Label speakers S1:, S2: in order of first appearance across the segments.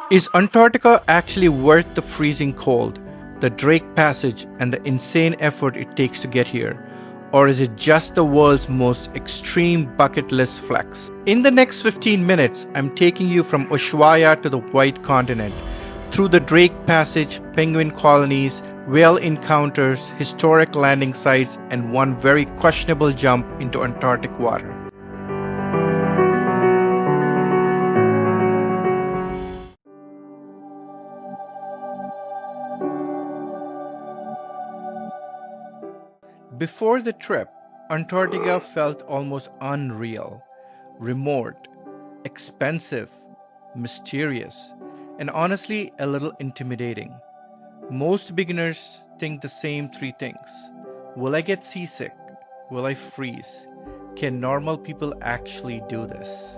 S1: Is Antarctica actually worth the freezing cold, the Drake Passage, and the insane effort it takes to get here? Or is it just the world's most extreme bucket list flex? In the next 15 minutes, I'm taking you from Ushuaia to the White Continent, through the Drake Passage, penguin colonies, whale encounters, historic landing sites, and one very questionable jump into Antarctic water. Before the trip, Antarctica felt almost unreal, remote, expensive, mysterious, and honestly a little intimidating. Most beginners think the same three things. Will I get seasick? Will I freeze? Can normal people actually do this?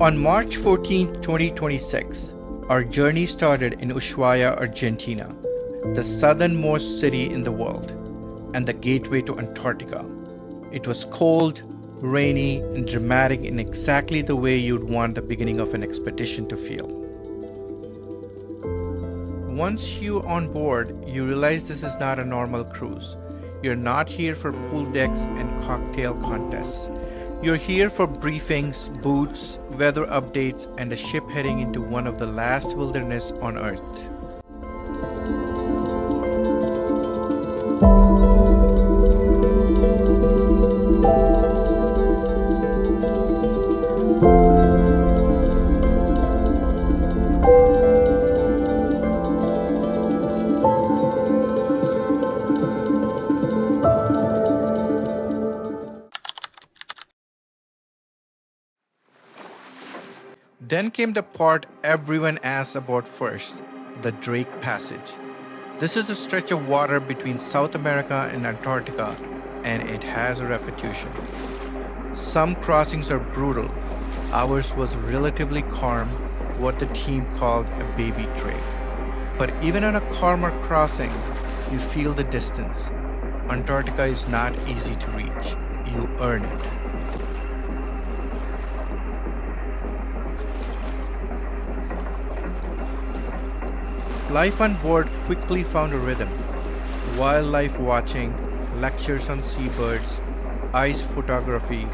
S1: On March 14, 2026, our journey started in Ushuaia, Argentina, the southernmost city in the world, and the gateway to Antarctica. It was cold, rainy, and dramatic in exactly the way you'd want the beginning of an expedition to feel. Once you're on board, you realize this is not a normal cruise. You're not here for pool decks and cocktail contests. You're here for briefings, boots, weather updates, and a ship heading into one of the last wilderness on Earth. Then came the part everyone asks about first, the Drake Passage. This is a stretch of water between South America and Antarctica, and it has a reputation. Some crossings are brutal. Ours was relatively calm, what the team called a baby Drake. But even on a calmer crossing, you feel the distance. Antarctica is not easy to reach. You earn it. Life on board quickly found a rhythm. Wildlife watching, lectures on seabirds, ice photography,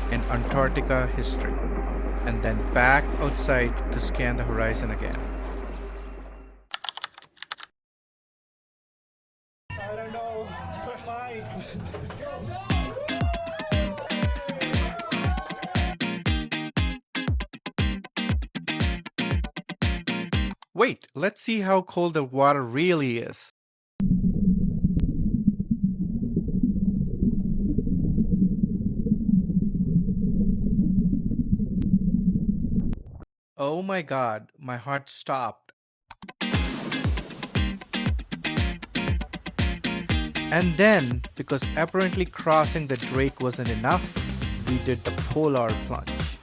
S1: and Antarctica history, and then back outside to scan the horizon again.
S2: I don't know. Fine.
S1: Wait, let's see how cold the water really is. Oh my god, my heart stopped. And then, because apparently crossing the Drake wasn't enough, we did the polar plunge.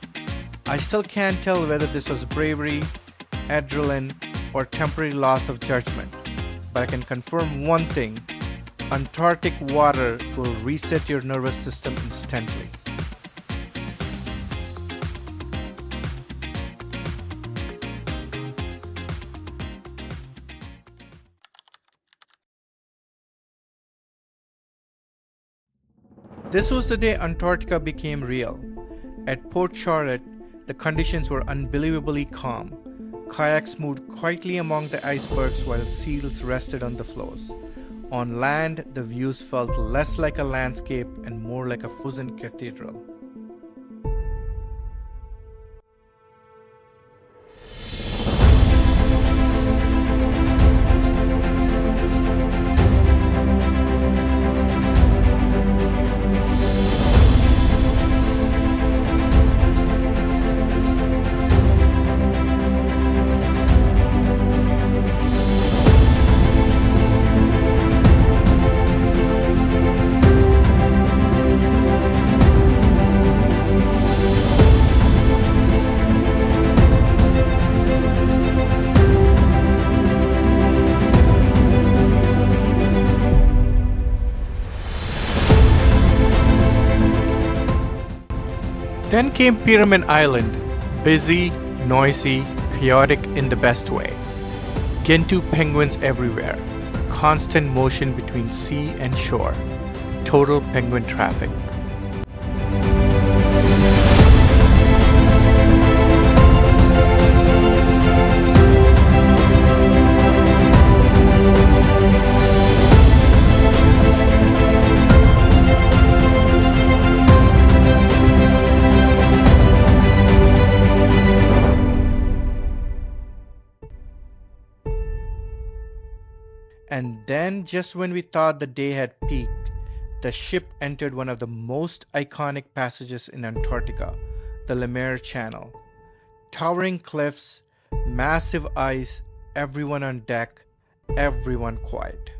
S1: I still can't tell whether this was bravery, adrenaline, or temporary loss of judgment, but I can confirm one thing: Antarctic water will reset your nervous system instantly. This was the day Antarctica became real. At Port Charlotte, the conditions were unbelievably calm. Kayaks moved quietly among the icebergs while seals rested on the floes. On land, the views felt less like a landscape and more like a frozen cathedral. Then came Petermann Island, busy, noisy, chaotic in the best way. Gentoo penguins everywhere, constant motion between sea and shore, total penguin traffic. And then, just when we thought the day had peaked, the ship entered one of the most iconic passages in Antarctica, the Lemaire Channel. Towering cliffs, massive ice, everyone on deck, everyone quiet.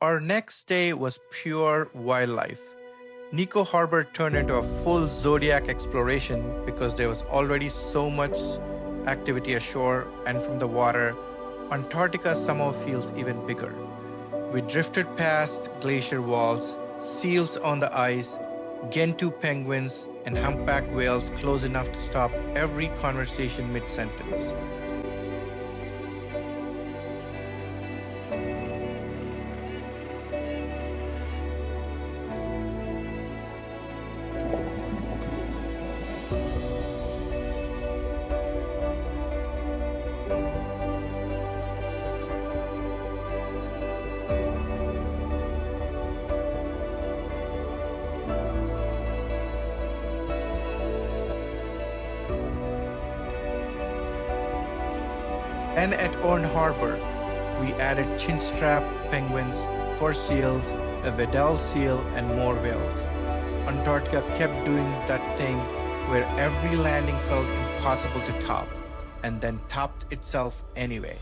S1: Our next day was pure wildlife. Neko Harbor turned into a full Zodiac exploration because there was already so much activity ashore and from the water. Antarctica somehow feels even bigger. We drifted past glacier walls, seals on the ice, Gentoo penguins, and humpback whales close enough to stop every conversation mid-sentence. And at Orne Harbor, we added chinstrap penguins, fur seals, a Weddell seal, and more whales. Antarctica kept doing that thing where every landing felt impossible to top, and then topped itself anyway.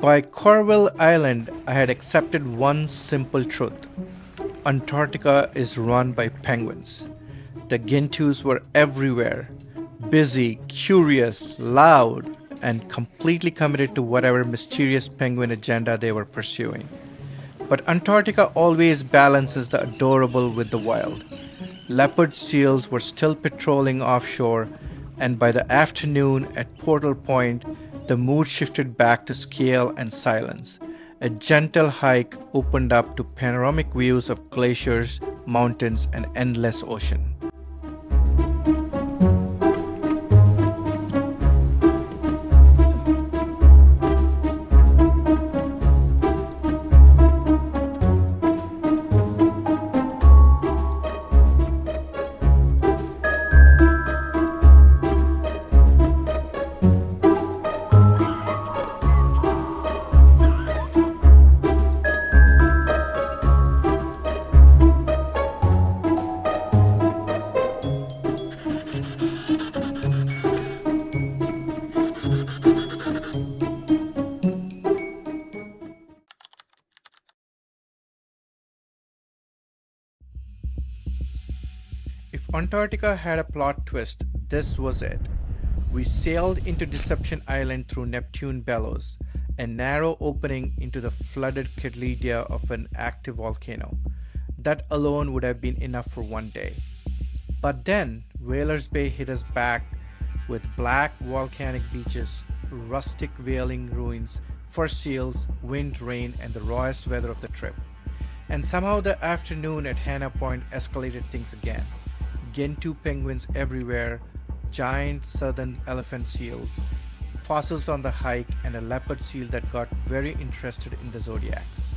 S1: By Cuverville Island, I had accepted one simple truth. Antarctica is run by penguins. The Gentoos were everywhere, busy, curious, loud, and completely committed to whatever mysterious penguin agenda they were pursuing. But Antarctica always balances the adorable with the wild. Leopard seals were still patrolling offshore, and by the afternoon at Portal Point, the mood shifted back to scale and silence. A gentle hike opened up to panoramic views of glaciers, mountains, and endless ocean. If Antarctica had a plot twist, this was it. We sailed into Deception Island through Neptune Bellows, a narrow opening into the flooded caldera of an active volcano. That alone would have been enough for one day. But then, Whalers Bay hit us back with black volcanic beaches, rustic whaling ruins, fur seals, wind, rain, and the rawest weather of the trip. And somehow the afternoon at Hannah Point escalated things again. Gentoo penguins everywhere, giant southern elephant seals, fossils on the hike, and a leopard seal that got very interested in the Zodiacs.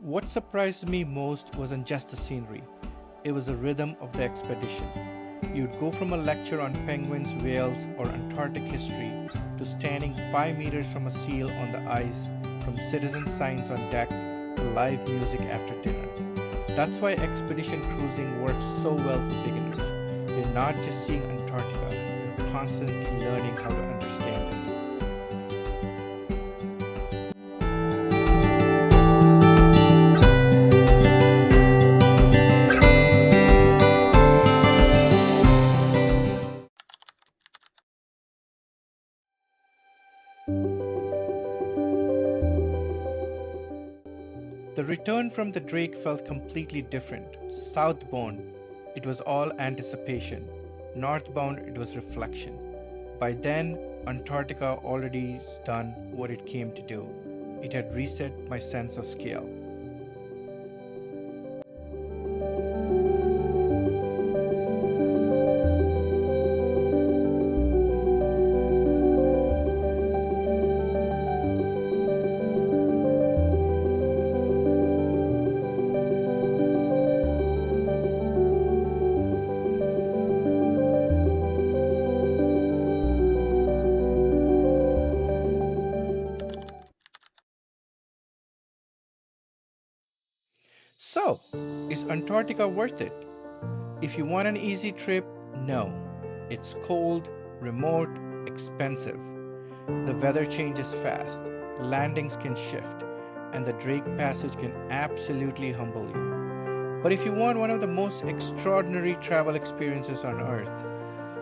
S1: What surprised me most wasn't just the scenery, it was the rhythm of the expedition. You'd go from a lecture on penguins, whales, or Antarctic history to standing 5 meters from a seal on the ice, from citizen signs on deck to live music after dinner. That's why expedition cruising works so well for beginners. You're not just seeing Antarctica, you're constantly learning how to understand it. The return from the Drake felt completely different. Southbound, it was all anticipation. Northbound, it was reflection. By then, Antarctica already done what it came to do. It had reset my sense of scale. So, is Antarctica worth it? If you want an easy trip, no. It's cold, remote, expensive. The weather changes fast, landings can shift, and the Drake Passage can absolutely humble you. But if you want one of the most extraordinary travel experiences on Earth,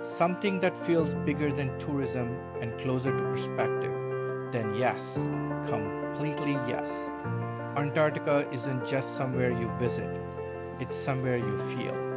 S1: something that feels bigger than tourism and closer to perspective, then yes, completely yes. Antarctica isn't just somewhere you visit, it's somewhere you feel.